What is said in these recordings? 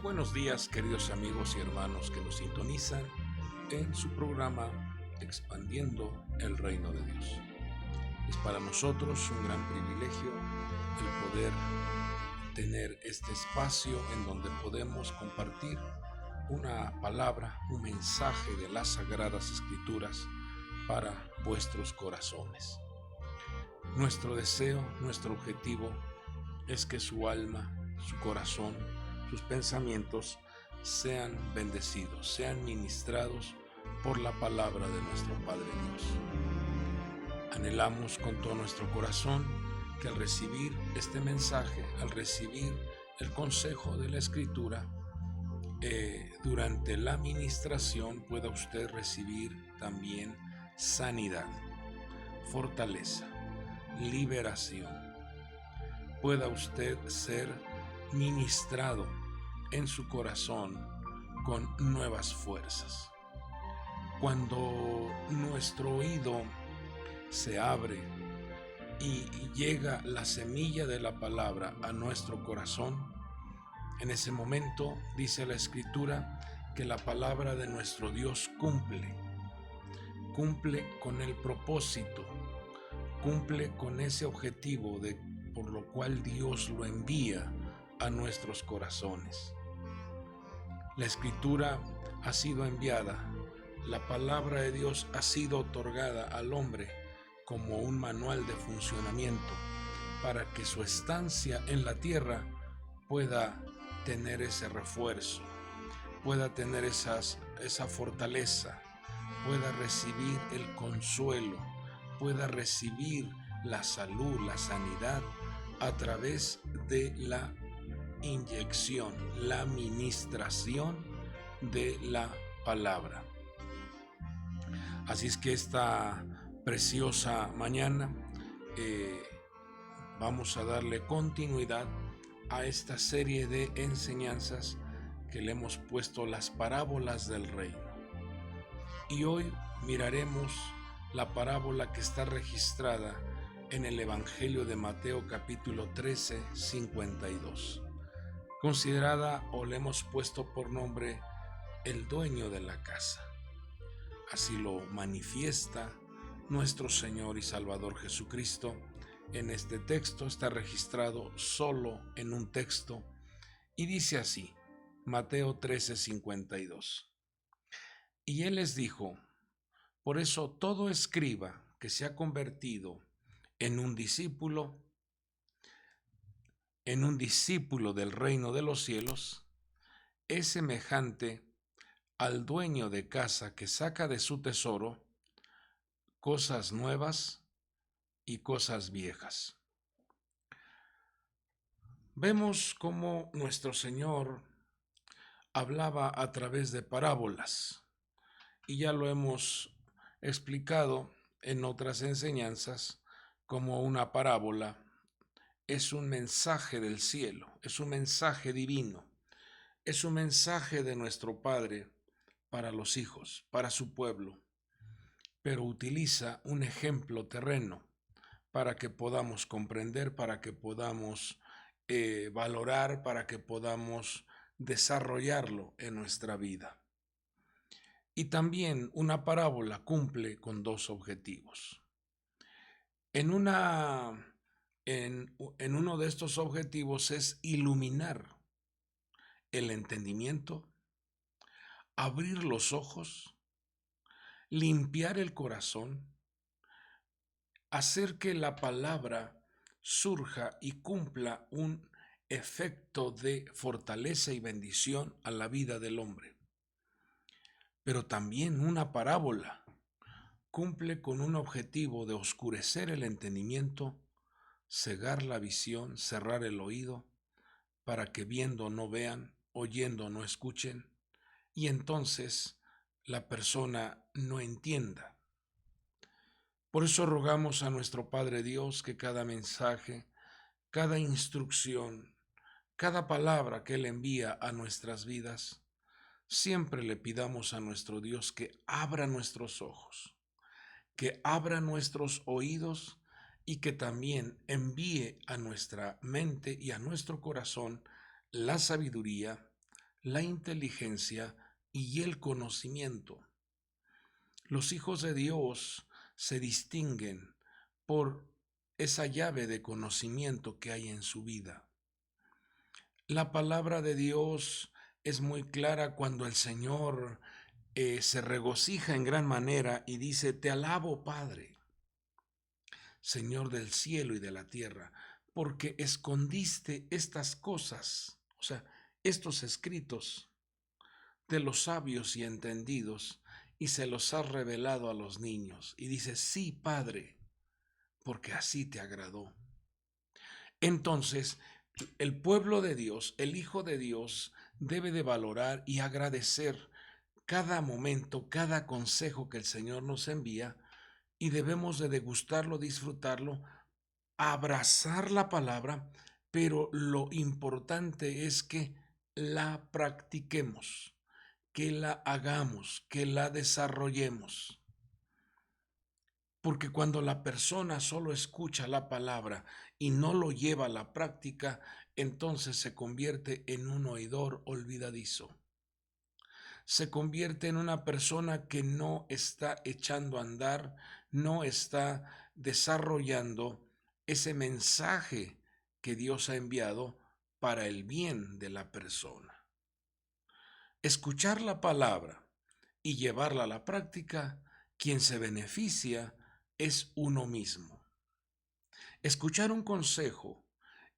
buenos días, queridos amigos y hermanos que nos sintonizan en su programa Expandiendo el Reino de Dios. Es para nosotros un gran privilegio el poder tener este espacio en donde podemos compartir una palabra, un mensaje de las Sagradas Escrituras para vuestros corazones. Nuestro deseo, nuestro objetivo es que su alma, su corazón, sus pensamientos sean bendecidos, sean ministrados por la palabra de nuestro Padre Dios. Anhelamos con todo nuestro corazón que al recibir este mensaje, al recibir el consejo de la Escritura, durante la ministración pueda usted recibir también sanidad, fortaleza, liberación. Pueda usted ser ministrado en su corazón con nuevas fuerzas. Cuando nuestro oído se abre y llega la semilla de la palabra a nuestro corazón, en ese momento dice la Escritura que la palabra de nuestro Dios cumple con el propósito, cumple con ese objetivo por lo cual Dios lo envía a nuestros corazones. La Escritura ha sido enviada, la palabra de Dios ha sido otorgada al hombre como un manual de funcionamiento para que su estancia en la tierra pueda tener ese refuerzo, pueda tener esa fortaleza, pueda recibir el consuelo, pueda recibir la salud, la sanidad a través de la inyección, la ministración de la palabra. Así es que esta preciosa mañana vamos a darle continuidad a esta serie de enseñanzas que le hemos puesto las parábolas del reino. Y hoy miraremos la parábola que está registrada en el Evangelio de Mateo capítulo 13, 52, considerada o le hemos puesto por nombre el dueño de la casa. Así lo manifiesta nuestro Señor y Salvador Jesucristo. En este texto está registrado solo en un texto y dice así, Mateo 13, 52. Y Él les dijo: por eso todo escriba que se ha convertido en un discípulo del reino de los cielos, es semejante al dueño de casa que saca de su tesoro cosas nuevas y cosas viejas. Vemos cómo nuestro Señor hablaba a través de parábolas, y ya lo hemos explicado en otras enseñanzas, como una parábola es un mensaje del cielo, es un mensaje divino, es un mensaje de nuestro Padre para los hijos, para su pueblo, pero utiliza un ejemplo terreno para que podamos comprender, para que podamos valorar, para que podamos desarrollarlo en nuestra vida. Y también una parábola cumple con dos objetivos. En uno de estos objetivos es iluminar el entendimiento, abrir los ojos, limpiar el corazón, hacer que la palabra surja y cumpla un efecto de fortaleza y bendición a la vida del hombre. Pero también una parábola cumple con un objetivo de oscurecer el entendimiento, cegar la visión, cerrar el oído, para que viendo no vean, oyendo no escuchen, y entonces la persona no entienda. Por eso rogamos a nuestro Padre Dios que cada mensaje, cada instrucción, cada palabra que Él envía a nuestras vidas, siempre le pidamos a nuestro Dios que abra nuestros ojos, que abra nuestros oídos y que también envíe a nuestra mente y a nuestro corazón la sabiduría, la inteligencia y el conocimiento. Los hijos de Dios se distinguen por esa llave de conocimiento que hay en su vida. La palabra de Dios es muy clara cuando el Señor se regocija en gran manera y dice: te alabo, Padre, Señor del cielo y de la tierra, porque escondiste estas cosas, o sea, estos escritos, de los sabios y entendidos, y se los has revelado a los niños. Y dice: sí, Padre, porque así te agradó. Entonces, el pueblo de Dios, el Hijo de Dios, debe de valorar y agradecer cada momento, cada consejo que el Señor nos envía, y debemos de degustarlo, disfrutarlo, abrazar la palabra, pero lo importante es que la practiquemos, que la hagamos, que la desarrollemos. Porque cuando la persona solo escucha la palabra y no lo lleva a la práctica, entonces se convierte en un oidor olvidadizo. Se convierte en una persona que no está echando a andar, no está desarrollando ese mensaje que Dios ha enviado para el bien de la persona. Escuchar la palabra y llevarla a la práctica, quien se beneficia es uno mismo. Escuchar un consejo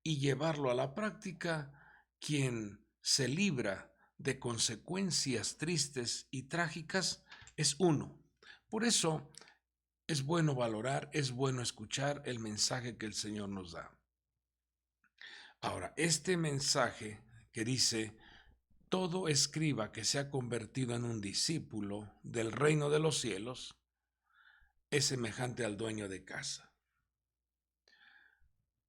y llevarlo a la práctica, quien se libra de consecuencias tristes y trágicas es uno. Por eso es bueno valorar, es bueno escuchar el mensaje que el Señor nos da. Ahora, este mensaje que dice: todo escriba que se ha convertido en un discípulo del reino de los cielos es semejante al dueño de casa.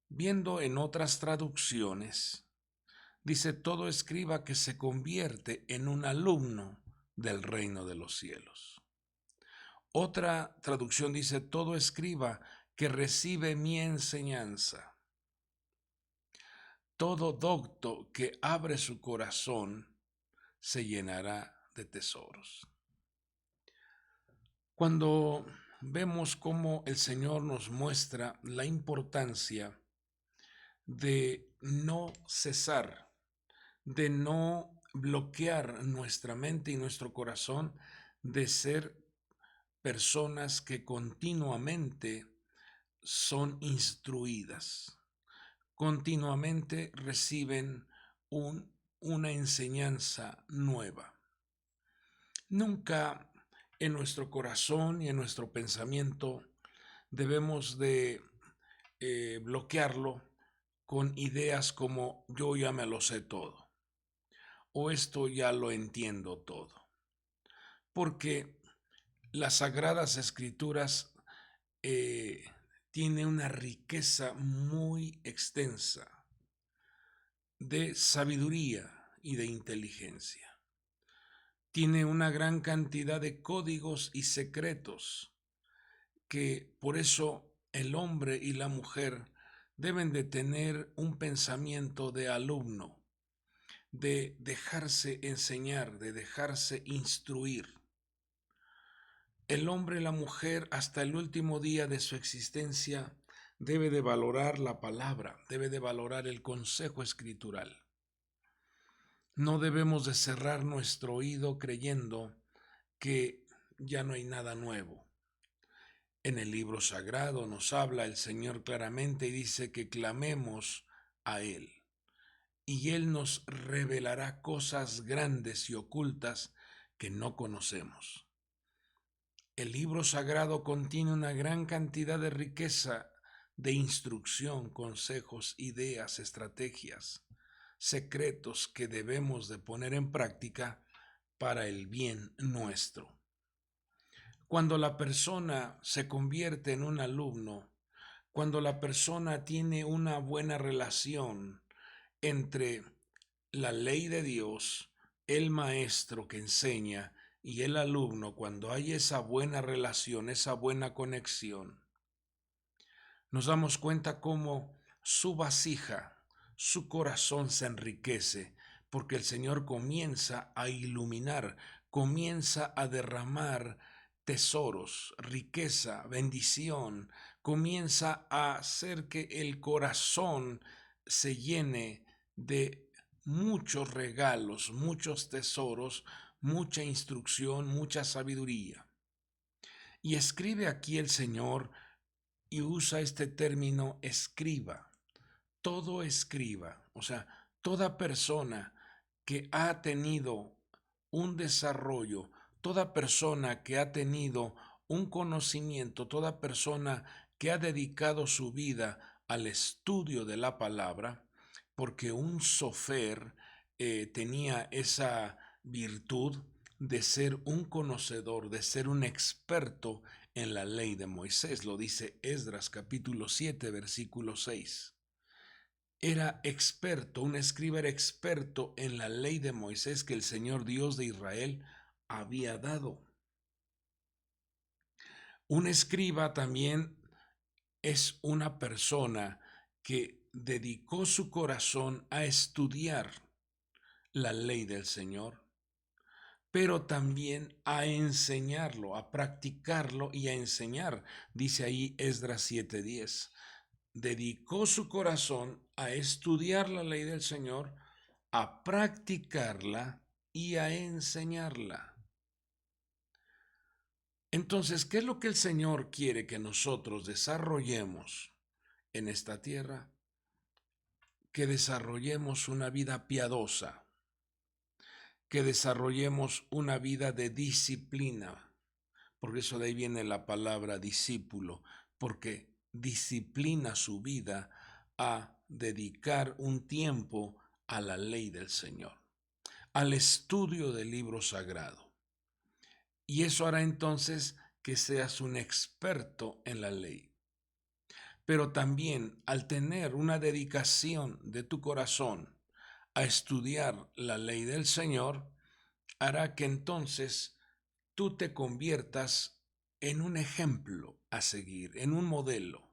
Viendo en otras traducciones, dice: todo escriba que se convierte en un alumno del reino de los cielos. Otra traducción dice: todo escriba que recibe mi enseñanza. Todo docto que abre su corazón se llenará de tesoros. Cuando vemos cómo el Señor nos muestra la importancia de no cesar, de no bloquear nuestra mente y nuestro corazón, de ser personas que continuamente son instruidas, continuamente reciben una enseñanza nueva. Nunca en nuestro corazón y en nuestro pensamiento debemos de bloquearlo con ideas como: yo ya me lo sé todo, o esto ya lo entiendo todo. Porque las Sagradas Escrituras tiene una riqueza muy extensa de sabiduría y de inteligencia. Tiene una gran cantidad de códigos y secretos que por eso el hombre y la mujer deben de tener un pensamiento de alumno, de dejarse enseñar, de dejarse instruir. El hombre y la mujer hasta el último día de su existencia debe de valorar la palabra, debe de valorar el consejo escritural. No debemos de cerrar nuestro oído creyendo que ya no hay nada nuevo. En el libro sagrado nos habla el Señor claramente y dice que clamemos a Él, y Él nos revelará cosas grandes y ocultas que no conocemos. El libro sagrado contiene una gran cantidad de riqueza, de instrucción, consejos, ideas, estrategias, secretos que debemos de poner en práctica para el bien nuestro. Cuando la persona se convierte en un alumno, cuando la persona tiene una buena relación entre la ley de Dios, el maestro que enseña y el alumno, cuando hay esa buena relación, esa buena conexión, nos damos cuenta cómo su vasija, su corazón se enriquece, porque el Señor comienza a iluminar, comienza a derramar tesoros, riqueza, bendición, comienza a hacer que el corazón se llene de muchos regalos, muchos tesoros, mucha instrucción, mucha sabiduría. Y escribe aquí el Señor y usa este término escriba. Todo escriba, o sea, toda persona que ha tenido un desarrollo, toda persona que ha tenido un conocimiento, toda persona que ha dedicado su vida al estudio de la palabra, porque un sofer tenía esa virtud de ser un conocedor, de ser un experto en la ley de Moisés. Lo dice Esdras capítulo 7, versículo 6. Era experto, un escriba era experto en la ley de Moisés que el Señor Dios de Israel había dado. Un escriba también es una persona que dedicó su corazón a estudiar la ley del Señor, pero también a enseñarlo, a practicarlo y a enseñar. Dice ahí Esdras 7:10. Dedicó su corazón a estudiar la ley del Señor, a practicarla y a enseñarla. Entonces, ¿qué es lo que el Señor quiere que nosotros desarrollemos en esta tierra? Que desarrollemos una vida piadosa, que desarrollemos una vida de disciplina. Por eso de ahí viene la palabra discípulo, porque disciplina su vida a dedicar un tiempo a la ley del Señor, al estudio del libro sagrado. Y eso hará entonces que seas un experto en la ley. Pero también al tener una dedicación de tu corazón a estudiar la ley del Señor, hará que entonces tú te conviertas en un ejemplo a seguir, en un modelo.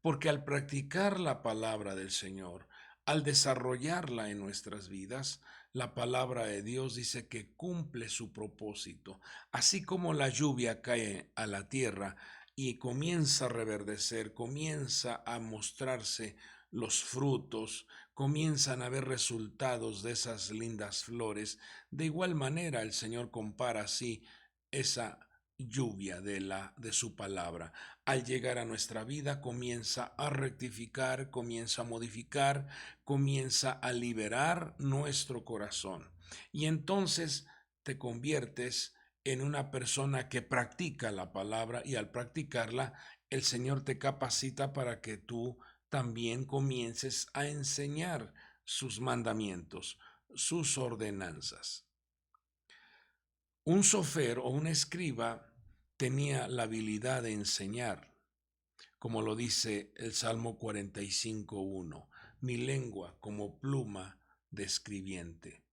Porque al practicar la palabra del Señor, al desarrollarla en nuestras vidas, la palabra de Dios dice que cumple su propósito. Así como la lluvia cae a la tierra y comienza a reverdecer, comienza a mostrarse los frutos, comienzan a haber resultados de esas lindas flores. De igual manera el Señor compara así esa lluvia de su palabra. Al llegar a nuestra vida comienza a rectificar, comienza a modificar, comienza a liberar nuestro corazón. Y entonces te conviertes en una persona que practica la palabra y al practicarla, el Señor te capacita para que tú también comiences a enseñar sus mandamientos, sus ordenanzas. Un sofer o un escriba tenía la habilidad de enseñar, como lo dice el Salmo 45:1, mi lengua como pluma de escribiente.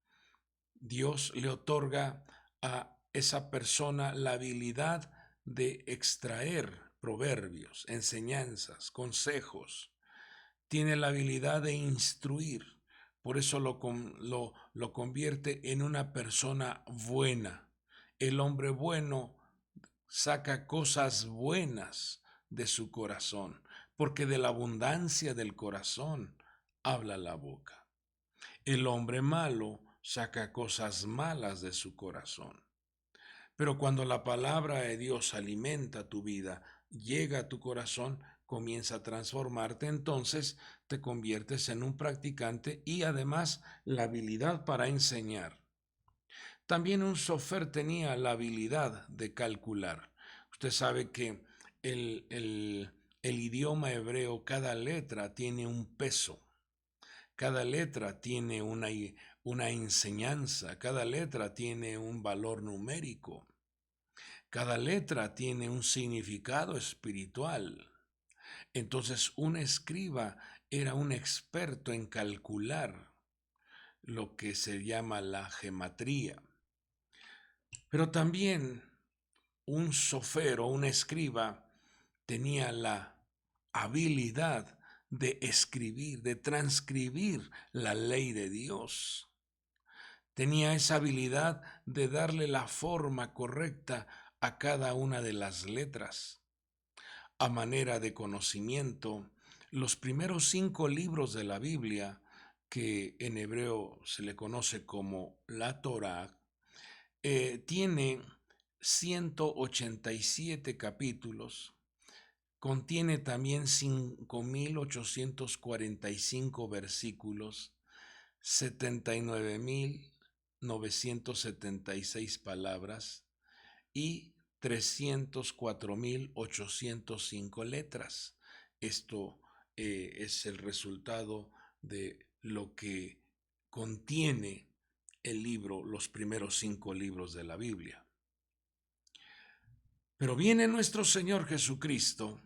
Dios le otorga a esa persona la habilidad de extraer proverbios, enseñanzas, consejos. Tiene la habilidad de instruir, por eso lo convierte en una persona buena. El hombre bueno saca cosas buenas de su corazón, porque de la abundancia del corazón habla la boca. El hombre malo saca cosas malas de su corazón. Pero cuando la palabra de Dios alimenta tu vida, llega a tu corazón, comienza a transformarte, entonces te conviertes en un practicante y además la habilidad para enseñar. También un sofer tenía la habilidad de calcular. Usted sabe que el idioma hebreo, cada letra tiene un peso, cada letra tiene una enseñanza, cada letra tiene un valor numérico, cada letra tiene un significado espiritual. Entonces un escriba era un experto en calcular lo que se llama la gematría. Pero también un sofer o un escriba tenía la habilidad de escribir, de transcribir la ley de Dios. Tenía esa habilidad de darle la forma correcta a cada una de las letras. A manera de conocimiento, los primeros 5 libros de la Biblia, que en hebreo se le conoce como la Torá, tiene 187 capítulos, contiene también 5.845 versículos, 79.976 palabras y 304.805 letras. Esto es el resultado de lo que contiene el libro, los primeros 5 libros de la Biblia. Pero viene nuestro Señor Jesucristo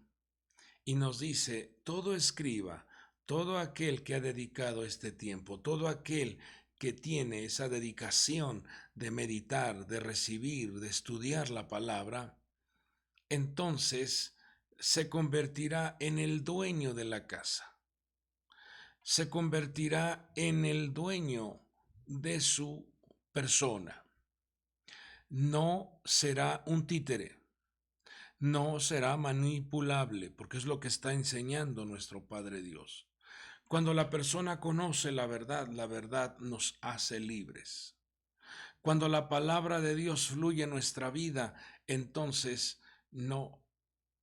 y nos dice: todo escriba, todo aquel que ha dedicado este tiempo, todo aquel que tiene esa dedicación de meditar, de recibir, de estudiar la palabra, entonces se convertirá en el dueño de la casa, se convertirá en el dueño de su persona. No será un títere, no será manipulable, porque es lo que está enseñando nuestro Padre Dios. Cuando la persona conoce la verdad nos hace libres. Cuando la palabra de Dios fluye en nuestra vida, entonces no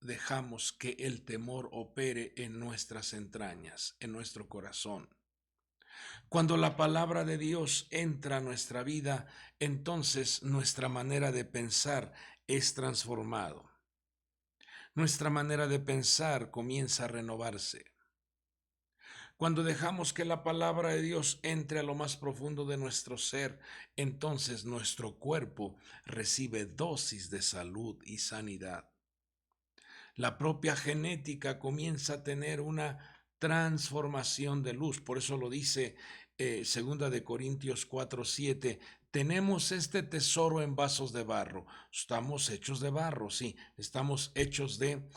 dejamos que el temor opere en nuestras entrañas, en nuestro corazón. Cuando la palabra de Dios entra a nuestra vida, entonces nuestra manera de pensar es transformado. Nuestra manera de pensar comienza a renovarse. Cuando dejamos que la palabra de Dios entre a lo más profundo de nuestro ser, entonces nuestro cuerpo recibe dosis de salud y sanidad. La propia genética comienza a tener una transformación de luz. Por eso lo dice 2 de Corintios 4:7. Tenemos este tesoro en vasos de barro. Estamos hechos de barro, sí. Estamos hechos del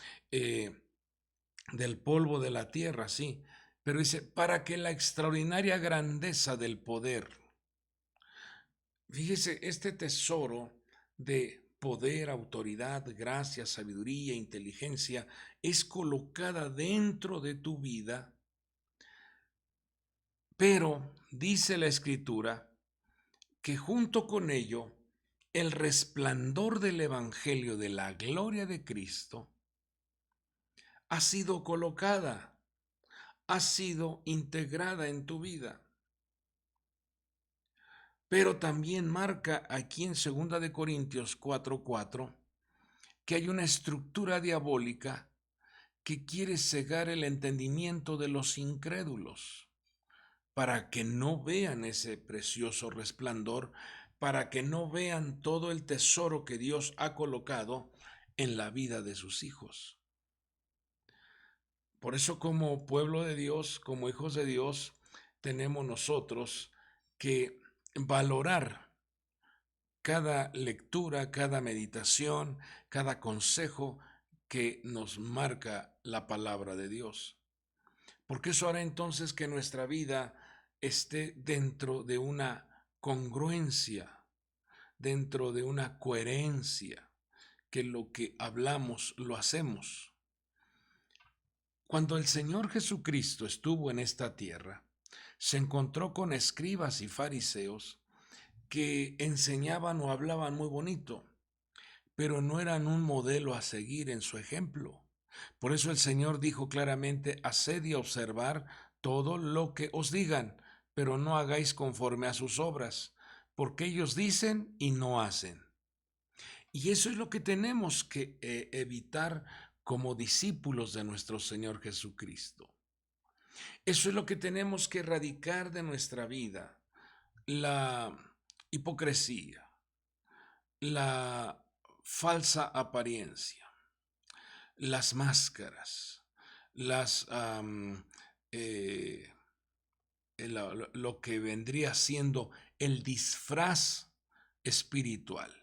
polvo de la tierra, sí. Pero dice, para que la extraordinaria grandeza del poder. Fíjese, este tesoro de poder, autoridad, gracia, sabiduría, inteligencia, es colocada dentro de tu vida, pero dice la Escritura que junto con ello, el resplandor del Evangelio de la gloria de Cristo ha sido colocada, ha sido integrada en tu vida. Pero también marca aquí en 2 de Corintios 4:4 que hay una estructura diabólica que quiere cegar el entendimiento de los incrédulos para que no vean ese precioso resplandor, para que no vean todo el tesoro que Dios ha colocado en la vida de sus hijos. Por eso, como pueblo de Dios, como hijos de Dios, tenemos nosotros que valorar cada lectura, cada meditación, cada consejo que nos marca la palabra de Dios. Porque eso hará entonces que nuestra vida esté dentro de una congruencia, dentro de una coherencia, que lo que hablamos lo hacemos. Cuando el Señor Jesucristo estuvo en esta tierra, se encontró con escribas y fariseos que enseñaban o hablaban muy bonito, pero no eran un modelo a seguir en su ejemplo. Por eso el Señor dijo claramente: haced y observar todo lo que os digan, pero no hagáis conforme a sus obras, porque ellos dicen y no hacen. Y eso es lo que tenemos que evitar como discípulos de nuestro Señor Jesucristo. Eso es lo que tenemos que erradicar de nuestra vida: la hipocresía, la falsa apariencia, las máscaras, las lo que vendría siendo el disfraz espiritual.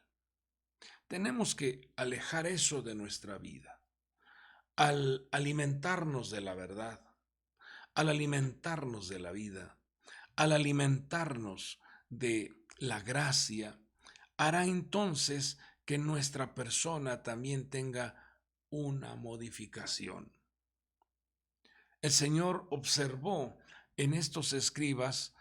Tenemos que alejar eso de nuestra vida. Al alimentarnos de la verdad, al alimentarnos de la vida, al alimentarnos de la gracia, hará entonces que nuestra persona también tenga una modificación. El Señor observó en estos escribas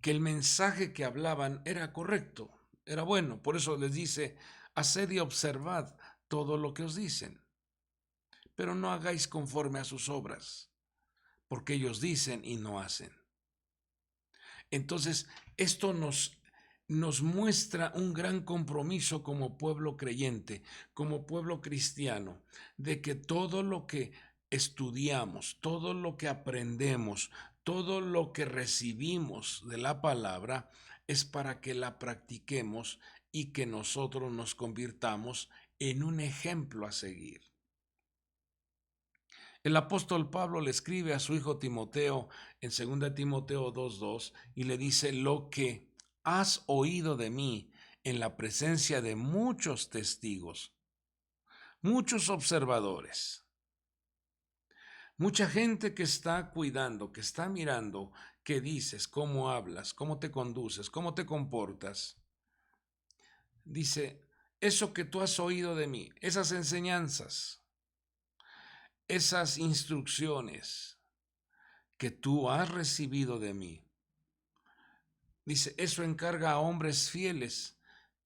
que el mensaje que hablaban era correcto, era bueno. Por eso les dice, haced y observad todo lo que os dicen, pero no hagáis conforme a sus obras, porque ellos dicen y no hacen. Entonces, esto nos muestra un gran compromiso como pueblo creyente, como pueblo cristiano, de que todo lo que estudiamos, todo lo que aprendemos, todo lo que recibimos de la palabra es para que la practiquemos y que nosotros nos convirtamos en un ejemplo a seguir. El apóstol Pablo le escribe a su hijo Timoteo en 2 Timoteo 2:2 y le dice: lo que has oído de mí en la presencia de muchos testigos, muchos observadores, mucha gente que está cuidando, que está mirando qué dices, cómo hablas, cómo te conduces, cómo te comportas. Dice, eso que tú has oído de mí, esas enseñanzas, esas instrucciones que tú has recibido de mí. Dice, eso encarga a hombres fieles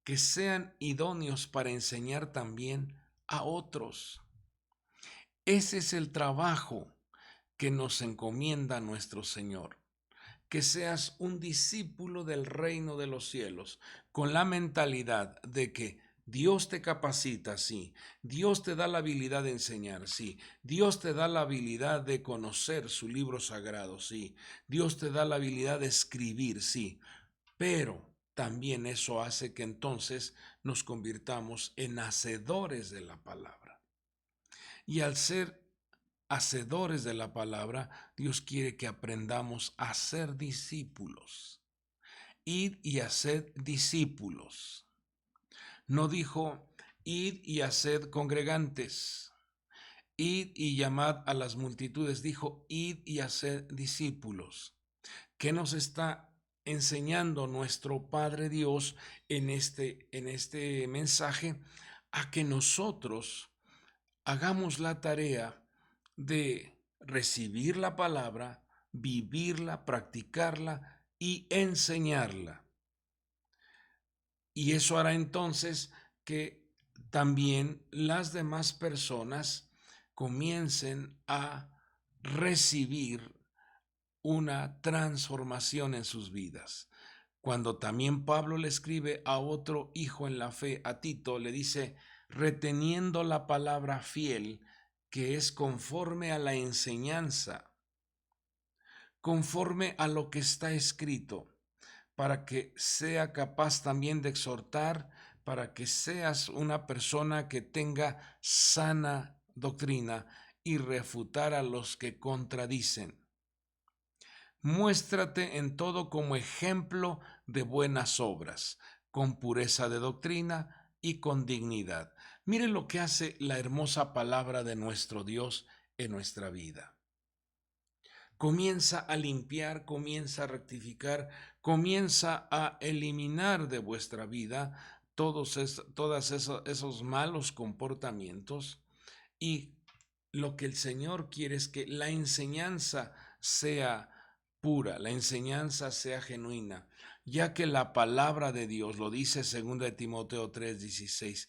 que sean idóneos para enseñar también a otros. Ese es el trabajo que nos encomienda nuestro Señor. Que seas un discípulo del reino de los cielos, con la mentalidad de que Dios te capacita, sí. Dios te da la habilidad de enseñar, sí. Dios te da la habilidad de conocer su libro sagrado, sí. Dios te da la habilidad de escribir, sí. Pero también eso hace que entonces nos convirtamos en hacedores de la palabra. Y al ser hacedores de la palabra, Dios quiere que aprendamos a ser discípulos. Id y haced discípulos. No dijo, id y haced congregantes. Id y llamad a las multitudes. Dijo, id y haced discípulos. ¿Qué nos está enseñando nuestro Padre Dios en este mensaje? A que nosotros hagamos la tarea de recibir la palabra, vivirla, practicarla y enseñarla. Y eso hará entonces que también las demás personas comiencen a recibir una transformación en sus vidas. Cuando también Pablo le escribe a otro hijo en la fe, a Tito, le dice, reteniendo la palabra fiel, que es conforme a la enseñanza, conforme a lo que está escrito, para que sea capaz también de exhortar, para que seas una persona que tenga sana doctrina y refutar a los que contradicen. Muéstrate en todo como ejemplo de buenas obras, con pureza de doctrina y con dignidad. Miren lo que hace la hermosa palabra de nuestro Dios en nuestra vida. Comienza a limpiar, comienza a rectificar, comienza a eliminar de vuestra vida todos esos malos comportamientos, y lo que el Señor quiere es que la enseñanza sea pura, la enseñanza sea genuina, ya que la palabra de Dios lo dice 2 Timoteo 3:16,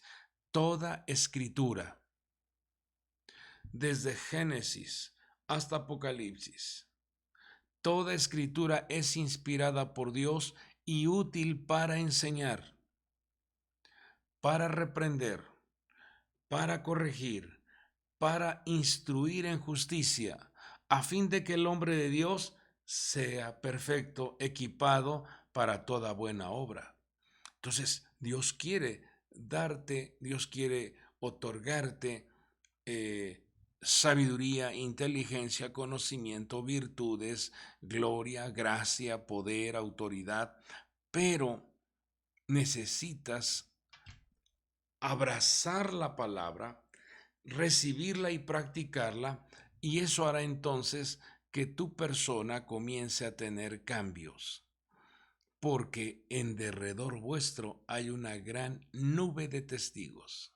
toda escritura, desde Génesis hasta Apocalipsis, toda escritura es inspirada por Dios y útil para enseñar, para reprender, para corregir, para instruir en justicia, a fin de que el hombre de Dios sea perfecto, equipado para toda buena obra. Entonces, Dios quiere darte, Dios quiere otorgarte sabiduría, inteligencia, conocimiento, virtudes, gloria, gracia, poder, autoridad, pero necesitas abrazar la palabra, recibirla y practicarla, y eso hará entonces que tu persona comience a tener cambios. porque en derredor vuestro hay una gran nube de testigos.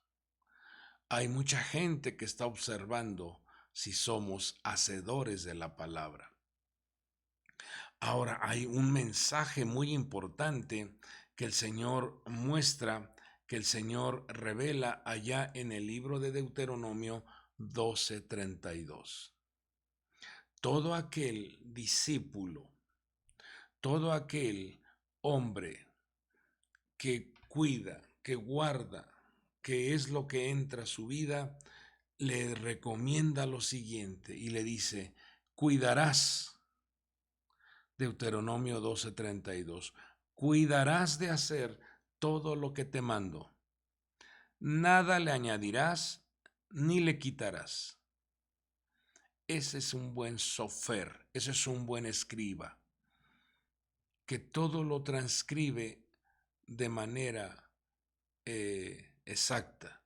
Hay mucha gente que está observando si somos hacedores de la palabra. Ahora hay un mensaje muy importante que el Señor muestra, que el Señor revela allá en el libro de Deuteronomio 12:32. Todo aquel discípulo, todo aquel hombre que cuida, que guarda, que es lo que entra a su vida, le recomienda lo siguiente y le dice: cuidarás, Deuteronomio 12:32, cuidarás de hacer todo lo que te mando. Nada le añadirás ni le quitarás. Ese es un buen sofer, ese es un buen escriba, que todo lo transcribe de manera exacta.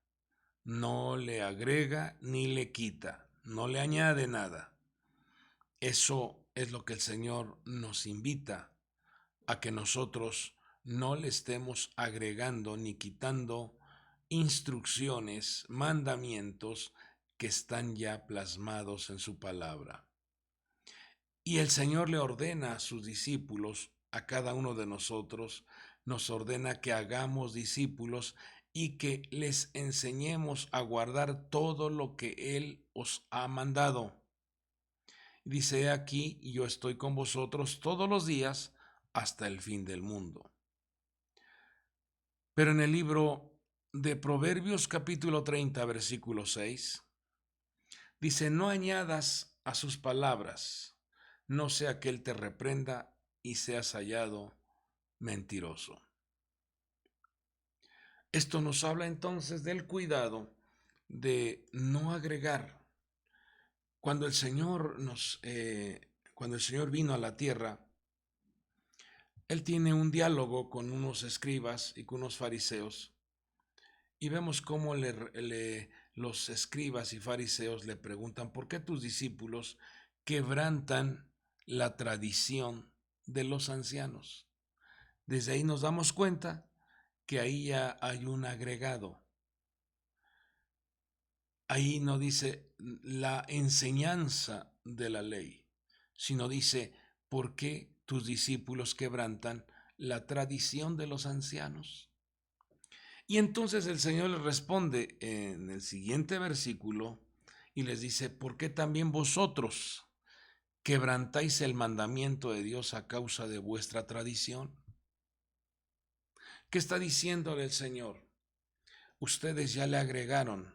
No le agrega ni le quita, no le añade nada. Eso es lo que el Señor nos invita a que nosotros no le estemos agregando ni quitando instrucciones, mandamientos que están ya plasmados en su palabra. Y el Señor le ordena a sus discípulos, a cada uno de nosotros, nos ordena que hagamos discípulos y que les enseñemos a guardar todo lo que Él os ha mandado. Dice aquí: yo estoy con vosotros todos los días hasta el fin del mundo. Pero en el libro de Proverbios capítulo 30, versículo 6, dice: no añadas a sus palabras, no sea que Él te reprenda y seas hallado mentiroso. Esto nos habla entonces del cuidado de no agregar. Cuando el Señor vino a la tierra, Él tiene un diálogo con unos escribas y con unos fariseos, y vemos cómo los escribas y fariseos le preguntan: ¿por qué tus discípulos quebrantan la tradición de los ancianos? Desde ahí nos damos cuenta que ahí ya hay un agregado. Ahí no dice la enseñanza de la ley, sino dice: ¿por qué tus discípulos quebrantan la tradición de los ancianos? Y entonces el Señor les responde en el siguiente versículo y les dice: ¿por qué también vosotros quebrantáis el mandamiento de Dios a causa de vuestra tradición? ¿Qué está diciéndole el Señor? Ustedes ya le agregaron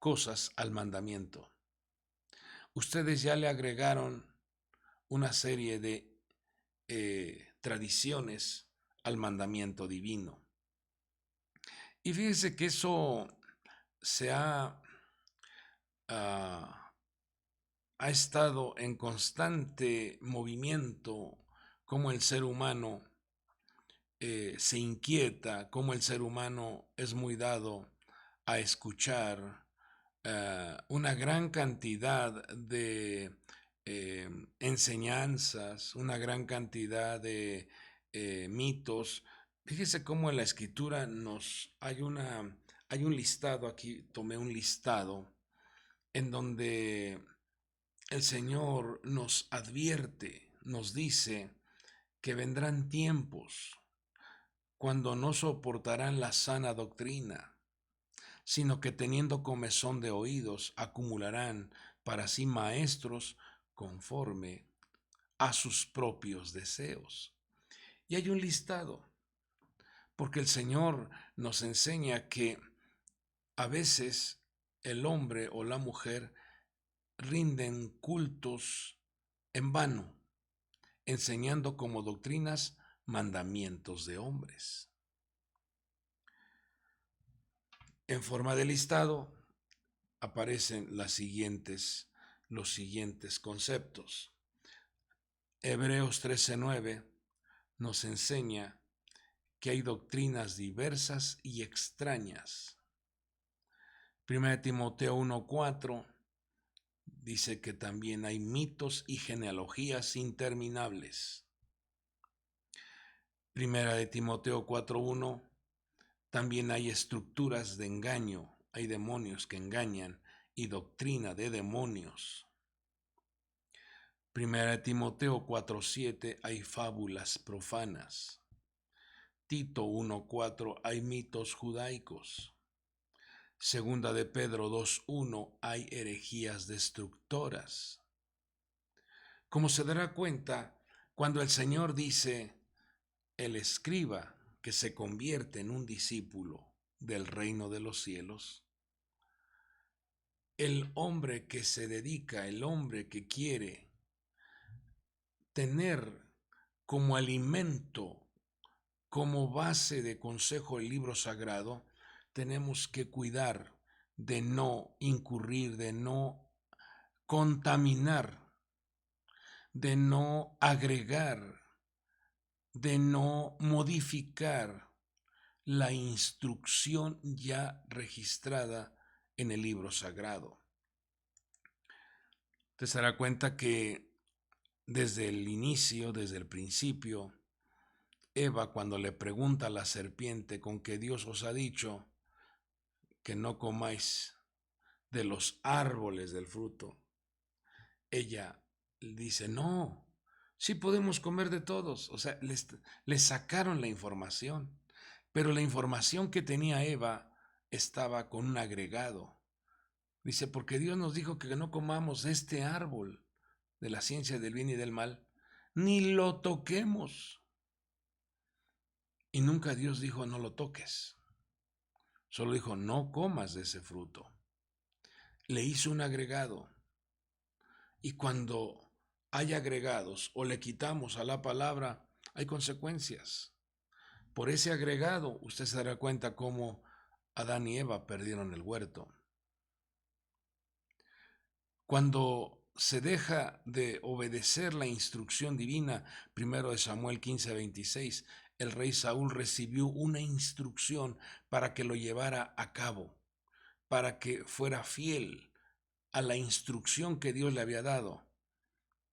cosas al mandamiento. Ustedes ya le agregaron una serie de tradiciones al mandamiento divino. Y fíjense que eso se ha estado en constante movimiento, como el ser humano se inquieta, como el ser humano es muy dado a escuchar una gran cantidad de enseñanzas, una gran cantidad de mitos. Fíjese cómo en la escritura hay un listado, aquí tomé un listado en donde el Señor nos advierte, nos dice que vendrán tiempos cuando no soportarán la sana doctrina, sino que teniendo comezón de oídos, acumularán para sí maestros conforme a sus propios deseos. Y hay un listado, porque el Señor nos enseña que a veces el hombre o la mujer rinden cultos en vano, enseñando como doctrinas mandamientos de hombres. En forma de listado aparecen los siguientes conceptos. Hebreos 13:9 nos enseña que hay doctrinas diversas y extrañas. 1 Timoteo 1:4 dice que también hay mitos y genealogías interminables. Primera de Timoteo 4:1, también hay estructuras de engaño, hay demonios que engañan y doctrina de demonios. Primera de Timoteo 4:7, hay fábulas profanas. Tito 1:4, hay mitos judaicos. Segunda de Pedro 2:1, hay herejías destructoras. Como se dará cuenta, cuando el Señor dice, el escriba que se convierte en un discípulo del reino de los cielos, el hombre que se dedica, el hombre que quiere tener como alimento, como base de consejo el libro sagrado, tenemos que cuidar de no incurrir, de no contaminar, de no agregar, de no modificar la instrucción ya registrada en el libro sagrado. Te se dará cuenta que desde el inicio, desde el principio, Eva, cuando le pregunta a la serpiente con que Dios os ha dicho que no comáis de los árboles del fruto, ella dice, no, sí podemos comer de todos. O sea, les sacaron la información, pero la información que tenía Eva estaba con un agregado. Dice, porque Dios nos dijo que no comamos este árbol de la ciencia del bien y del mal, ni lo toquemos. Y nunca Dios dijo, no lo toques. Solo dijo, no comas de ese fruto. Le hizo un agregado. Y cuando hay agregados o le quitamos a la palabra, hay consecuencias. Por ese agregado, usted se dará cuenta cómo Adán y Eva perdieron el huerto. Cuando se deja de obedecer la instrucción divina, primero de Samuel 15:26, el rey Saúl recibió una instrucción para que lo llevara a cabo, para que fuera fiel a la instrucción que Dios le había dado,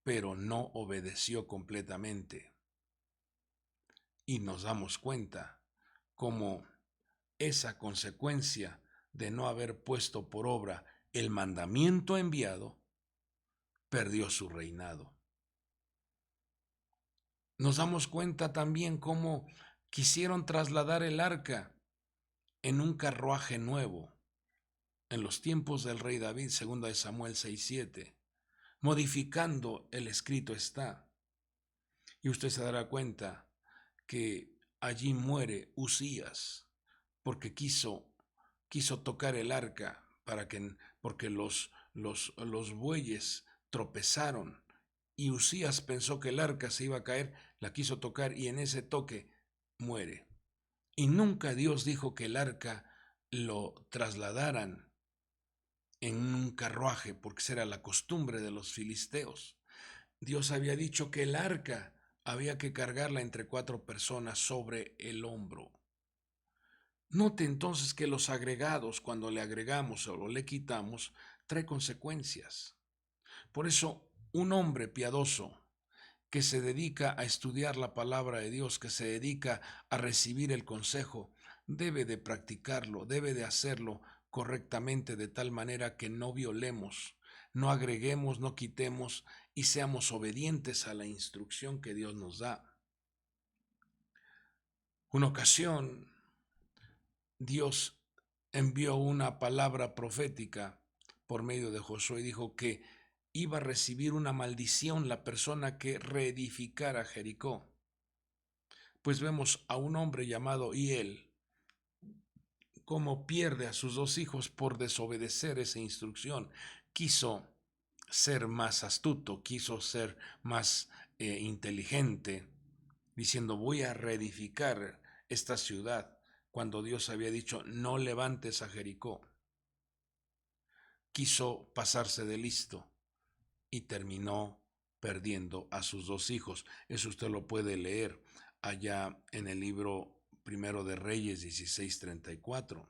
pero no obedeció completamente. Y nos damos cuenta cómo esa consecuencia de no haber puesto por obra el mandamiento enviado, perdió su reinado. Nos damos cuenta también cómo quisieron trasladar el arca en un carruaje nuevo, en los tiempos del rey David, 2 de Samuel 6:7, modificando el escrito está. Y usted se dará cuenta que allí muere Usías, porque quiso tocar el arca porque los bueyes tropezaron y Usías pensó que el arca se iba a caer, la quiso tocar y en ese toque muere. Y nunca Dios dijo que el arca lo trasladaran en un carruaje, porque esa era la costumbre de los filisteos. Dios había dicho que el arca había que cargarla entre 4 personas sobre el hombro. Note entonces que los agregados, cuando le agregamos o le quitamos, trae consecuencias. Por eso, un hombre piadoso que se dedica a estudiar la palabra de Dios, que se dedica a recibir el consejo, debe de practicarlo, debe de hacerlo correctamente de tal manera que no violemos, no agreguemos, no quitemos y seamos obedientes a la instrucción que Dios nos da. Una ocasión, Dios envió una palabra profética por medio de Josué y dijo que iba a recibir una maldición la persona que reedificara Jericó. Pues vemos a un hombre llamado Hiel cómo pierde a sus 2 hijos por desobedecer esa instrucción. Quiso ser más astuto, quiso ser más inteligente, diciendo voy a reedificar esta ciudad, cuando Dios había dicho no levantes a Jericó. Quiso pasarse de listo y terminó perdiendo a sus 2 hijos. Eso usted lo puede leer allá en el libro Primero de Reyes 16:34.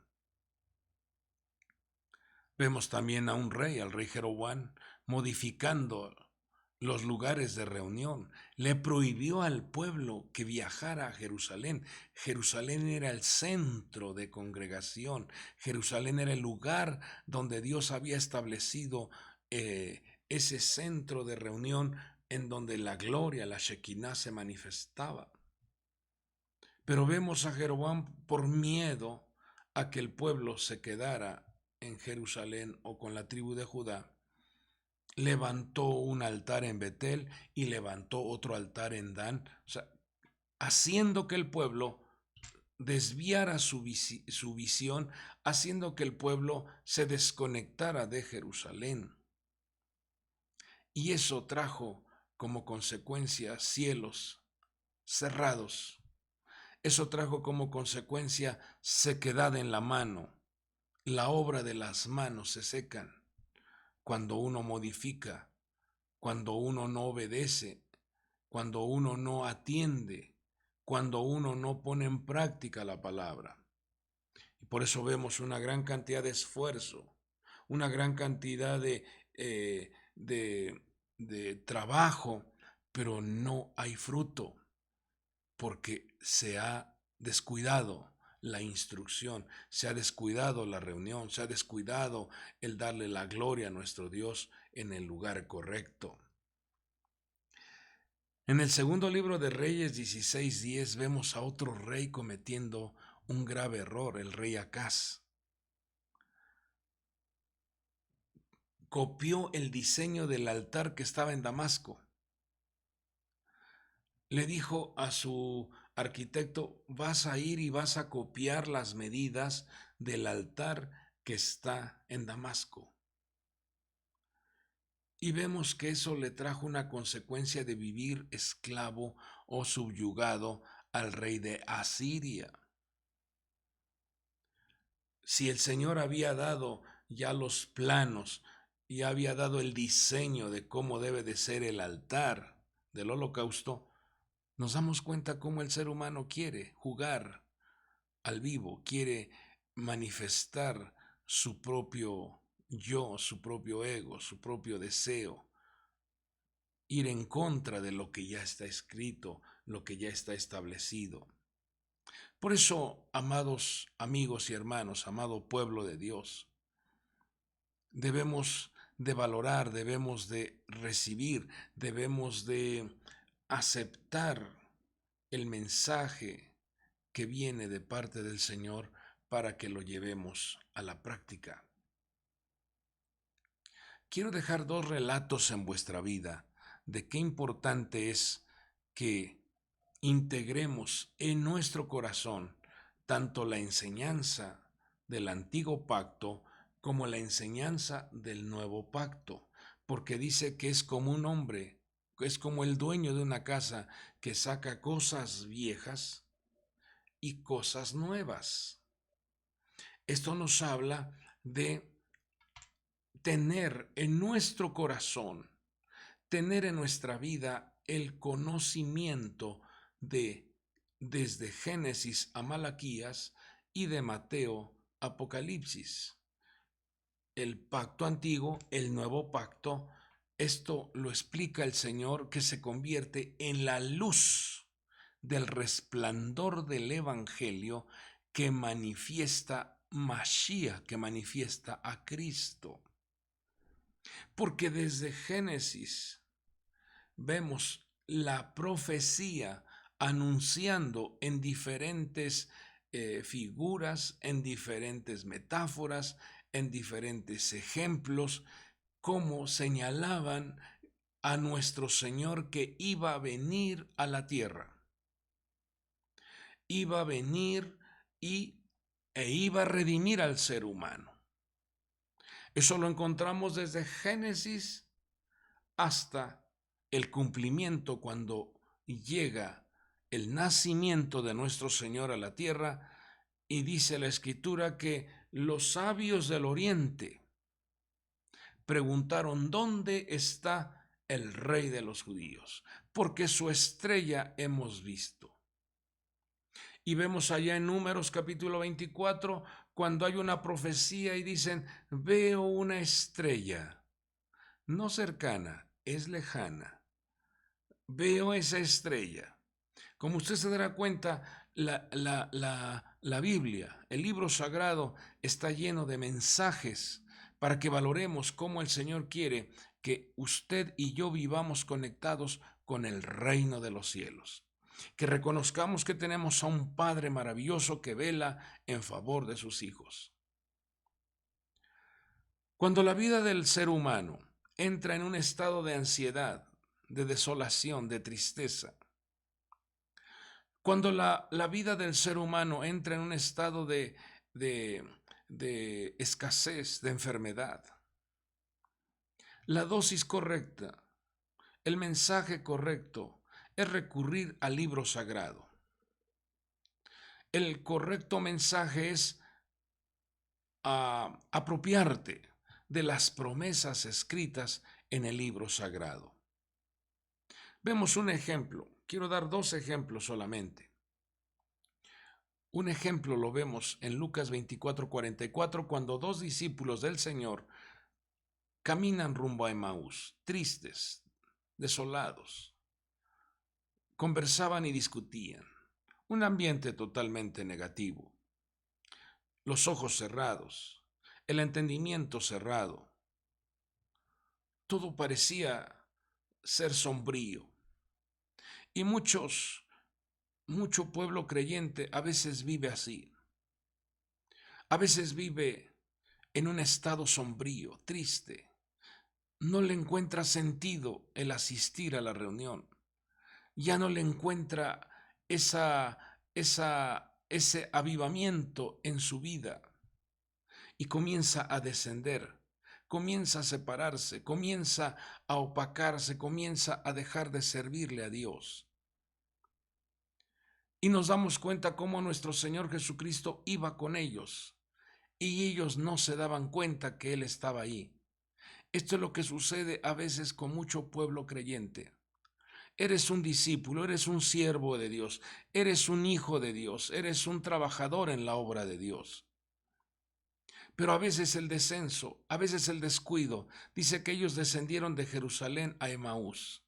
Vemos también a un rey, al rey Jeroboam, modificando los lugares de reunión, le prohibió al pueblo que viajara a Jerusalén. Jerusalén era el centro de congregación, Jerusalén era el lugar donde Dios había establecido ese centro de reunión en donde la gloria, la Shekinah se manifestaba. Pero vemos a Jeroboam por miedo a que el pueblo se quedara en Jerusalén o con la tribu de Judá, levantó un altar en Betel y levantó otro altar en Dan, o sea, haciendo que el pueblo desviara su visión, haciendo que el pueblo se desconectara de Jerusalén. Y eso trajo como consecuencia cielos cerrados. Eso trajo como consecuencia sequedad en la mano. La obra de las manos se secan cuando uno modifica, cuando uno no obedece, cuando uno no atiende, cuando uno no pone en práctica la palabra. Y por eso vemos una gran cantidad de esfuerzo, una gran cantidad eh, de, de trabajo, pero no hay fruto, porque se ha descuidado la instrucción, se ha descuidado la reunión, se ha descuidado el darle la gloria a nuestro Dios en el lugar correcto. En el segundo libro de Reyes 16:10 vemos a otro rey cometiendo un grave error, el rey Acaz. Copió el diseño del altar que estaba en Damasco. Le dijo a su arquitecto: vas a ir y vas a copiar las medidas del altar que está en Damasco. Y vemos que eso le trajo una consecuencia de vivir esclavo o subyugado al rey de Asiria. Si el Señor había dado ya los planos y había dado el diseño de cómo debe de ser el altar del holocausto, nos damos cuenta cómo el ser humano quiere jugar al vivo, quiere manifestar su propio yo, su propio ego, su propio deseo, ir en contra de lo que ya está escrito, lo que ya está establecido. Por eso, amados amigos y hermanos, amado pueblo de Dios, debemos de valorar, debemos de recibir, debemos de aceptar el mensaje que viene de parte del Señor para que lo llevemos a la práctica. Quiero dejar dos relatos en vuestra vida de qué importante es que integremos en nuestro corazón tanto la enseñanza del antiguo pacto como la enseñanza del nuevo pacto, porque dice que es como un hombre, es como el dueño de una casa que saca cosas viejas y cosas nuevas. Esto nos habla de tener en nuestro corazón, tener en nuestra vida el conocimiento de desde Génesis a Malaquías y de Mateo a Apocalipsis. El pacto antiguo, el nuevo pacto, esto lo explica el Señor, que se convierte en la luz del resplandor del Evangelio que manifiesta Mashiach, que manifiesta a Cristo. Porque desde Génesis vemos la profecía anunciando en diferentes figuras, en diferentes metáforas, en diferentes ejemplos, cómo señalaban a nuestro Señor que iba a venir a la tierra. Iba a venir e iba a redimir al ser humano. Eso lo encontramos desde Génesis hasta el cumplimiento cuando llega el nacimiento de nuestro Señor a la tierra, y dice la Escritura que los sabios del oriente preguntaron: ¿dónde está el Rey de los judíos? Porque su estrella hemos visto. Y vemos allá en Números capítulo 24, cuando hay una profecía y dicen: veo una estrella, no cercana, es lejana. Veo esa estrella. Como usted se dará cuenta, la Biblia, el libro sagrado, está lleno de mensajes para que valoremos cómo el Señor quiere que usted y yo vivamos conectados con el reino de los cielos. Que reconozcamos que tenemos a un Padre maravilloso que vela en favor de sus hijos. Cuando la vida del ser humano entra en un estado de ansiedad, de desolación, de tristeza, cuando la vida del ser humano entra en un estado de escasez, de enfermedad, la dosis correcta, el mensaje correcto es recurrir al libro sagrado. El correcto mensaje es apropiarte de las promesas escritas en el libro sagrado. Vemos un ejemplo. Quiero dar 2 ejemplos solamente. Un ejemplo lo vemos en Lucas 24:44, cuando 2 discípulos del Señor caminan rumbo a Emaús, tristes, desolados. Conversaban y discutían. Un ambiente totalmente negativo. Los ojos cerrados, el entendimiento cerrado. Todo parecía ser sombrío. Y mucho pueblo creyente a veces vive así. A veces vive en un estado sombrío, triste. No le encuentra sentido el asistir a la reunión. Ya no le encuentra ese avivamiento en su vida. Y comienza a descender, comienza a separarse, comienza a opacarse, comienza a dejar de servirle a Dios. Y nos damos cuenta cómo nuestro Señor Jesucristo iba con ellos y ellos no se daban cuenta que Él estaba ahí. Esto es lo que sucede a veces con mucho pueblo creyente. Eres un discípulo, eres un siervo de Dios, eres un hijo de Dios, eres un trabajador en la obra de Dios. Pero a veces el descenso, a veces el descuido, dice que ellos descendieron de Jerusalén a Emaús.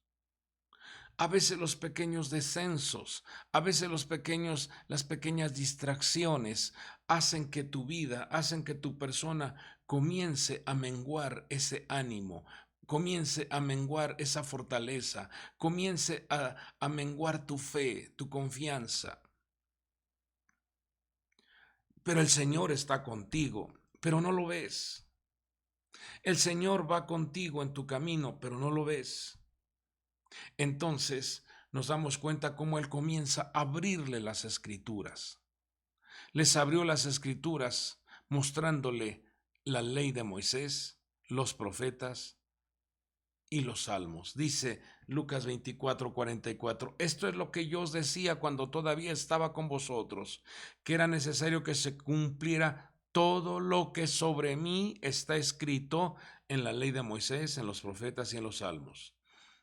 A veces los pequeños descensos, a veces las pequeñas distracciones hacen que tu vida, hacen que tu persona comience a menguar ese ánimo, comience a menguar esa fortaleza, comience a menguar tu fe, tu confianza. Pero el Señor está contigo, pero no lo ves. El Señor va contigo en tu camino, pero no lo ves. Entonces nos damos cuenta cómo Él comienza a abrirle las escrituras. Les abrió las escrituras mostrándole la ley de Moisés, los profetas y los salmos. Dice Lucas 24:44, esto es lo que yo os decía cuando todavía estaba con vosotros, que era necesario que se cumpliera todo lo que sobre mí está escrito en la ley de Moisés, en los profetas y en los salmos.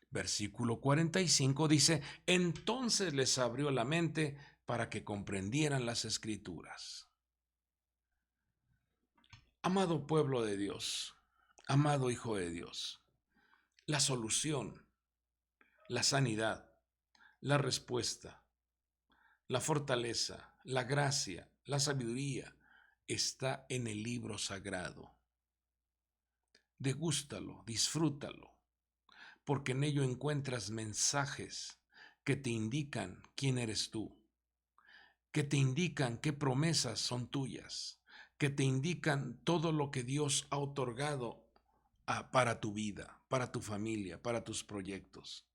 Versículo 45 dice, entonces les abrió la mente para que comprendieran las escrituras. Amado pueblo de Dios, amado hijo de Dios, la solución, la sanidad, la respuesta, la fortaleza, la gracia, la sabiduría está en el libro sagrado. Degústalo, disfrútalo, porque en ello encuentras mensajes que te indican quién eres tú, que te indican qué promesas son tuyas, que te indican todo lo que Dios ha otorgado para tu vida, para tu familia, para tus proyectos.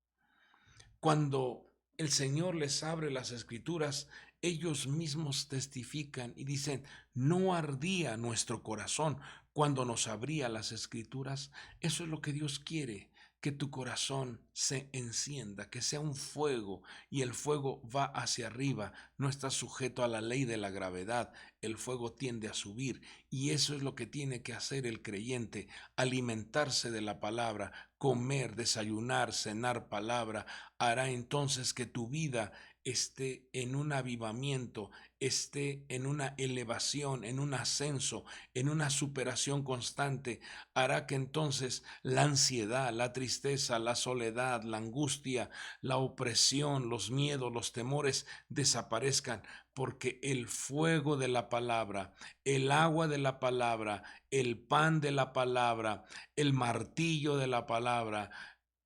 Cuando el Señor les abre las escrituras, ellos mismos testifican y dicen, no ardía nuestro corazón cuando nos abría las escrituras. Eso es lo que Dios quiere, que tu corazón se encienda, que sea un fuego, y el fuego va hacia arriba, no está sujeto a la ley de la gravedad, el fuego tiende a subir, y eso es lo que tiene que hacer el creyente, alimentarse de la palabra, comer, desayunar, cenar palabra, hará entonces que tu vida esté en un avivamiento, esté en una elevación, en un ascenso, en una superación constante, hará que entonces la ansiedad, la tristeza, la soledad, la angustia, la opresión, los miedos, los temores desaparezcan, porque el fuego de la palabra, el agua de la palabra, el pan de la palabra, el martillo de la palabra,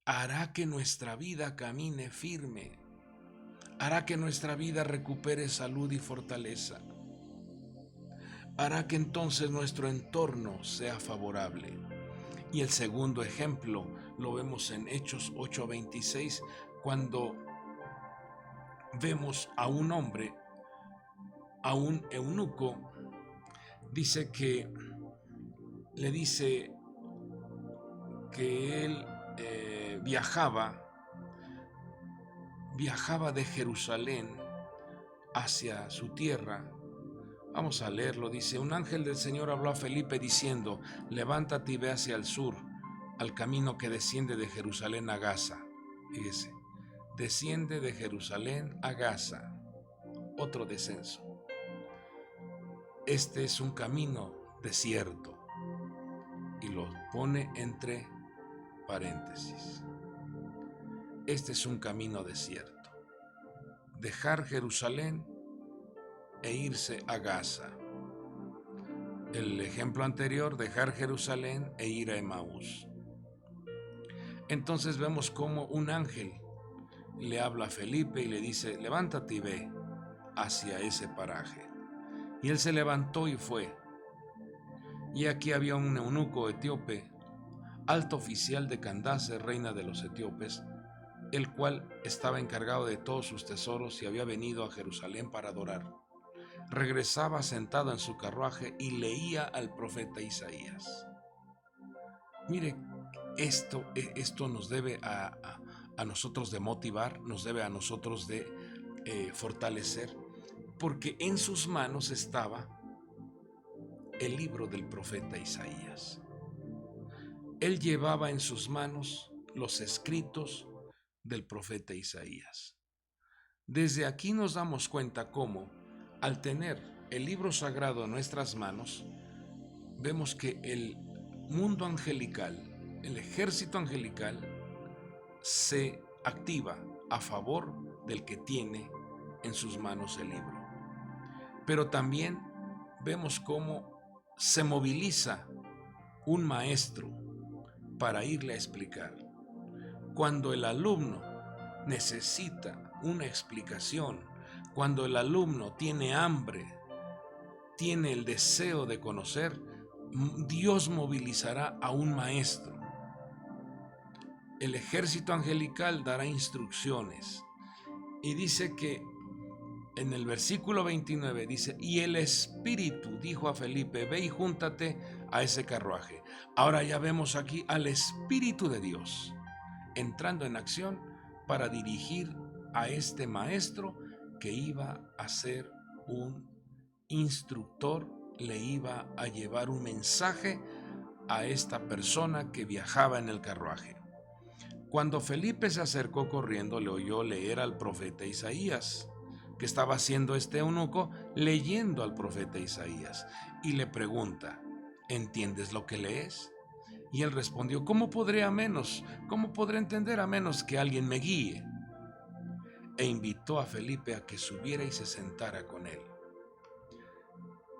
hará que nuestra vida camine firme, hará que nuestra vida recupere salud y fortaleza, hará que entonces nuestro entorno sea favorable. Y el segundo ejemplo lo vemos en Hechos 8:26, cuando vemos a un hombre, a un eunuco, dice que le dice que él viajaba de Jerusalén hacia su tierra. Vamos a leerlo. Dice: un ángel del Señor habló a Felipe diciendo: levántate y ve hacia el sur, al camino que desciende de Jerusalén a Gaza. Fíjese, desciende de Jerusalén a Gaza, otro descenso. Este es un camino desierto, y lo pone entre paréntesis. Este es un camino desierto. Dejar Jerusalén e irse a Gaza. El ejemplo anterior, dejar Jerusalén e ir a Emaús. Entonces vemos cómo un ángel le habla a Felipe y le dice: levántate y ve hacia ese paraje. Y él se levantó y fue. Y aquí había un eunuco etíope, alto oficial de Candace, reina de los etíopes, el cual estaba encargado de todos sus tesoros y había venido a Jerusalén para adorar. Regresaba sentado en su carruaje y leía al profeta Isaías. Mire, esto nos debe a nosotros de motivar, nos debe a nosotros de fortalecer, porque en sus manos estaba el libro del profeta Isaías. Él llevaba en sus manos los escritos del profeta Isaías. Desde aquí nos damos cuenta cómo, al tener el libro sagrado en nuestras manos, vemos que el mundo angelical, el ejército angelical, se activa a favor del que tiene en sus manos el libro. Pero también vemos cómo se moviliza un maestro para irle a explicar. Cuando el alumno necesita una explicación, cuando el alumno tiene hambre, tiene el deseo de conocer, Dios movilizará a un maestro. El ejército angelical dará instrucciones. Y dice que en el versículo 29 dice: y el Espíritu dijo a Felipe: ve y júntate a ese carruaje. Ahora ya vemos aquí al Espíritu de Dios entrando en acción para dirigir a este maestro que iba a ser un instructor, le iba a llevar un mensaje a esta persona que viajaba en el carruaje. Cuando Felipe se acercó corriendo, le oyó leer al profeta Isaías, que estaba haciendo este eunuco leyendo al profeta Isaías, y le pregunta: ¿entiendes lo que lees? Y él respondió: ¿cómo podré entender a menos que alguien me guíe? E invitó a Felipe a que subiera y se sentara con él.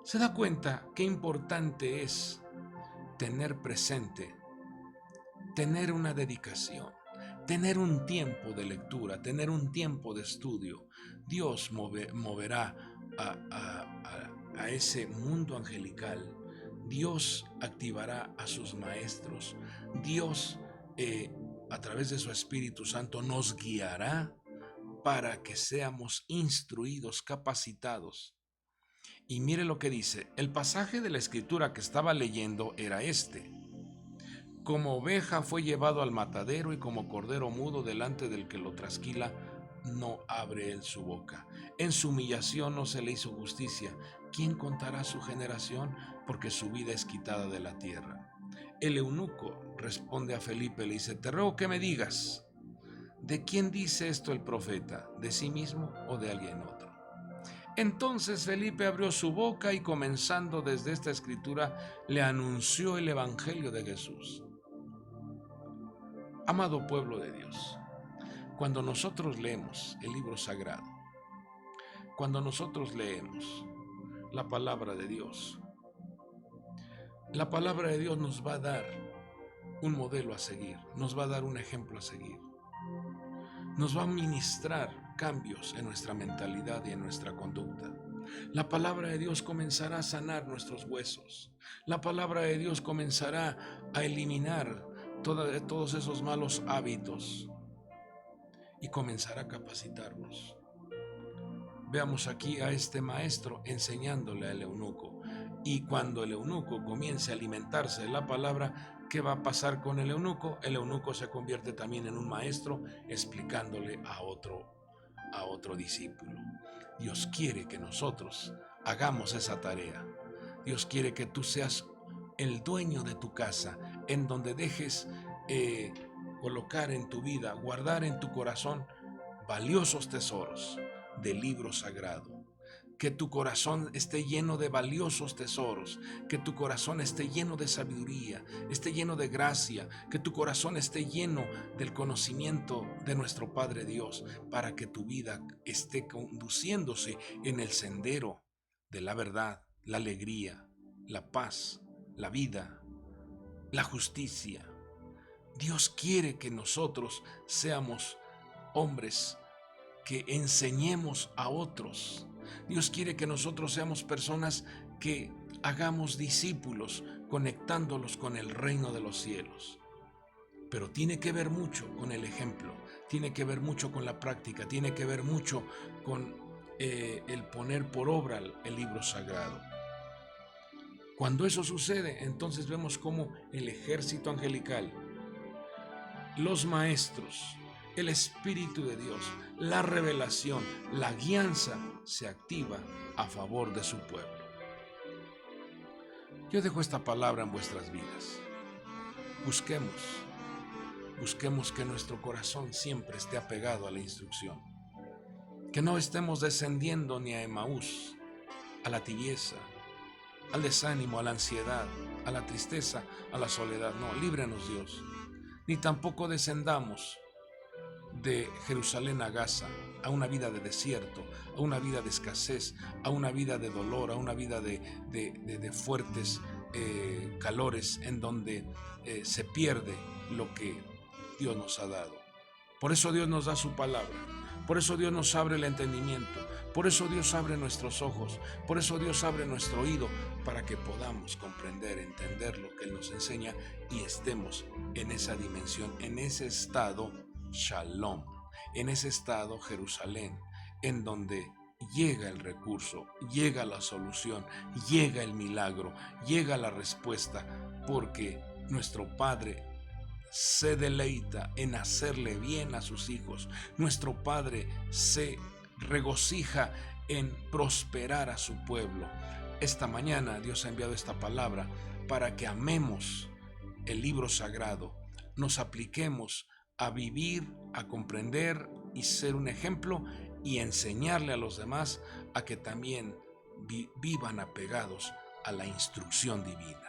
¿Se da cuenta qué importante es tener presente, tener una dedicación, tener un tiempo de lectura, tener un tiempo de estudio? Dios moverá a ese mundo angelical. Dios activará a sus maestros. Dios, a través de su Espíritu Santo, nos guiará para que seamos instruidos, capacitados. Y mire lo que dice. El pasaje de la Escritura que estaba leyendo era este: como oveja fue llevado al matadero, y como cordero mudo delante del que lo trasquila, no abre él su boca. En su humillación no se le hizo justicia. ¿Quién contará su generación? Porque su vida es quitada de la tierra. El eunuco responde a Felipe, le dice: te ruego que me digas, ¿de quién dice esto el profeta? ¿De sí mismo o de alguien otro? Entonces Felipe abrió su boca y comenzando desde esta escritura le anunció el evangelio de Jesús. Amado pueblo de Dios, cuando nosotros leemos el libro sagrado, cuando nosotros leemos la palabra de Dios, la palabra de Dios nos va a dar un modelo a seguir, nos va a dar un ejemplo a seguir, nos va a ministrar cambios en nuestra mentalidad y en nuestra conducta. La palabra de Dios comenzará a sanar nuestros huesos. La palabra de Dios comenzará a eliminar todos esos malos hábitos y comenzará a capacitarnos. Veamos aquí a este maestro enseñándole al eunuco. Y cuando el eunuco comience a alimentarse de la palabra, ¿qué va a pasar con el eunuco? El eunuco se convierte también en un maestro explicándole a otro discípulo. Dios quiere que nosotros hagamos esa tarea. Dios quiere que tú seas el dueño de tu casa, en donde dejes colocar en tu vida, guardar en tu corazón valiosos tesoros del libro sagrado. Que tu corazón esté lleno de valiosos tesoros, que tu corazón esté lleno de sabiduría, esté lleno de gracia, que tu corazón esté lleno del conocimiento de nuestro Padre Dios, para que tu vida esté conduciéndose en el sendero de la verdad, la alegría, la paz, la vida, la justicia. Dios quiere que nosotros seamos hombres que enseñemos a otros. Dios quiere que nosotros seamos personas que hagamos discípulos conectándolos con el reino de los cielos. Pero tiene que ver mucho con el ejemplo, tiene que ver mucho con la práctica, tiene que ver mucho con el poner por obra el libro sagrado. Cuando eso sucede, entonces vemos cómo el ejército angelical, los maestros, el Espíritu de Dios, la revelación, la guianza se activa a favor de su pueblo. Yo dejo esta palabra en vuestras vidas. Busquemos que nuestro corazón siempre esté apegado a la instrucción. Que no estemos descendiendo ni a Emaús, a la tibieza, al desánimo, a la ansiedad, a la tristeza, a la soledad. No, líbranos Dios. Ni tampoco descendamos de Jerusalén a Gaza, a una vida de desierto, a una vida de escasez, a una vida de dolor, a una vida de fuertes calores en donde se pierde lo que Dios nos ha dado. Por eso Dios nos da su palabra, por eso Dios nos abre el entendimiento, por eso Dios abre nuestros ojos, por eso Dios abre nuestro oído, para que podamos comprender, entender lo que Él nos enseña y estemos en esa dimensión, en ese estado Shalom, en ese estado Jerusalén, en donde llega el recurso, llega la solución, llega el milagro, llega la respuesta, porque nuestro Padre se deleita en hacerle bien a sus hijos. Nuestro Padre se regocija en prosperar a su pueblo. Esta mañana Dios ha enviado esta palabra para que amemos el libro sagrado, nos apliquemos a vivir, a comprender y ser un ejemplo y enseñarle a los demás a que también vivan apegados a la instrucción divina.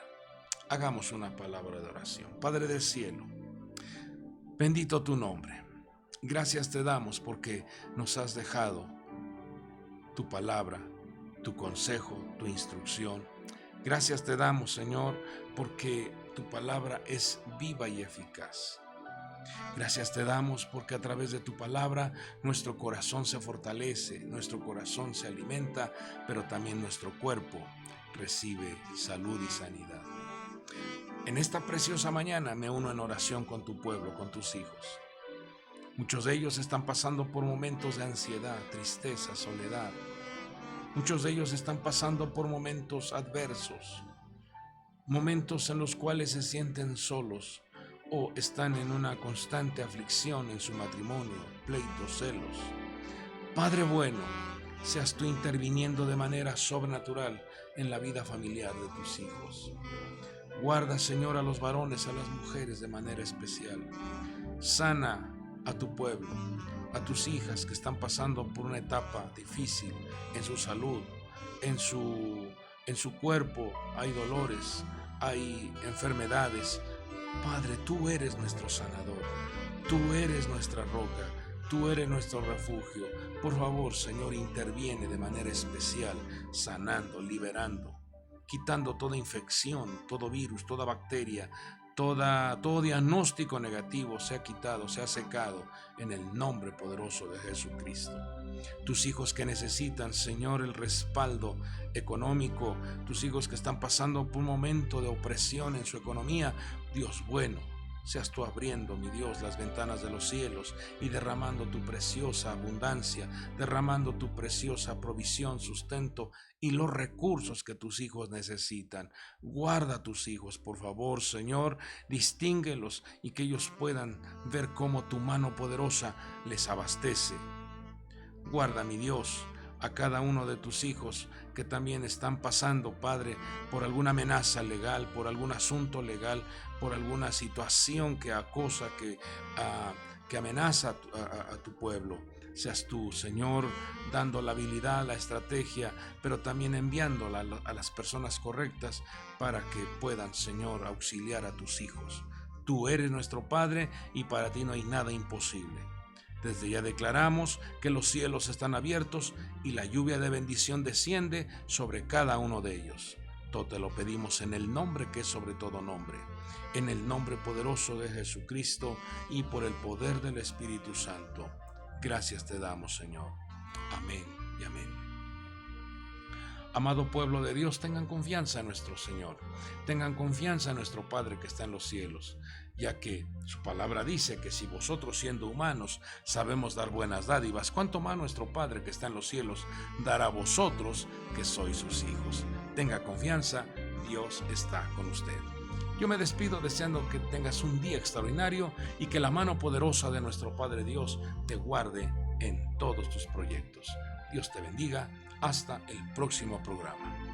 Hagamos una palabra de oración. Padre del cielo, bendito tu nombre. Gracias te damos porque nos has dejado tu palabra, tu consejo, tu instrucción. Gracias te damos, Señor, porque tu palabra es viva y eficaz. Gracias te damos porque a través de tu palabra nuestro corazón se fortalece, nuestro corazón se alimenta, pero también nuestro cuerpo recibe salud y sanidad. En esta preciosa mañana me uno en oración con tu pueblo, con tus hijos. Muchos de ellos están pasando por momentos de ansiedad, tristeza, soledad. Muchos de ellos están pasando por momentos adversos, momentos en los cuales se sienten solos o están en una constante aflicción en su matrimonio, pleitos, celos. Padre bueno, seas tú interviniendo de manera sobrenatural en la vida familiar de tus hijos. Guarda, Señor, a los varones, a las mujeres de manera especial. Sana a tu pueblo, a tus hijas que están pasando por una etapa difícil en su salud, en su cuerpo hay dolores, hay enfermedades. Padre, tú eres nuestro sanador, tú eres nuestra roca, tú eres nuestro refugio. Por favor, Señor, interviene de manera especial, sanando, liberando, quitando toda infección, todo virus, toda bacteria, todo diagnóstico negativo se ha quitado, se ha secado en el nombre poderoso de Jesucristo. Tus hijos que necesitan, Señor, el respaldo económico, tus hijos que están pasando por un momento de opresión en su economía, Dios bueno, seas tú abriendo, mi Dios, las ventanas de los cielos y derramando tu preciosa abundancia, derramando tu preciosa provisión, sustento y los recursos que tus hijos necesitan. Guarda a tus hijos, por favor, Señor, distínguelos y que ellos puedan ver cómo tu mano poderosa les abastece. Guarda, mi Dios, a cada uno de tus hijos que también están pasando, Padre, por alguna amenaza legal, por algún asunto legal, por alguna situación que acosa, que amenaza a tu pueblo. Seas tú, Señor, dando la habilidad, la estrategia, pero también enviándola a las personas correctas para que puedan, Señor, auxiliar a tus hijos. Tú eres nuestro Padre y para ti no hay nada imposible. Desde ya declaramos que los cielos están abiertos y la lluvia de bendición desciende sobre cada uno de ellos. Todo te lo pedimos en el nombre que es sobre todo nombre, en el nombre poderoso de Jesucristo y por el poder del Espíritu Santo. Gracias te damos, Señor. Amén y amén. Amado pueblo de Dios, tengan confianza en nuestro Señor, tengan confianza en nuestro Padre que está en los cielos, ya que su palabra dice que si vosotros siendo humanos sabemos dar buenas dádivas, cuánto más nuestro Padre que está en los cielos dará a vosotros que sois sus hijos. Tenga confianza, Dios está con usted. Yo me despido deseando que tengas un día extraordinario y que la mano poderosa de nuestro Padre Dios te guarde en todos tus proyectos. Dios te bendiga. Hasta el próximo programa.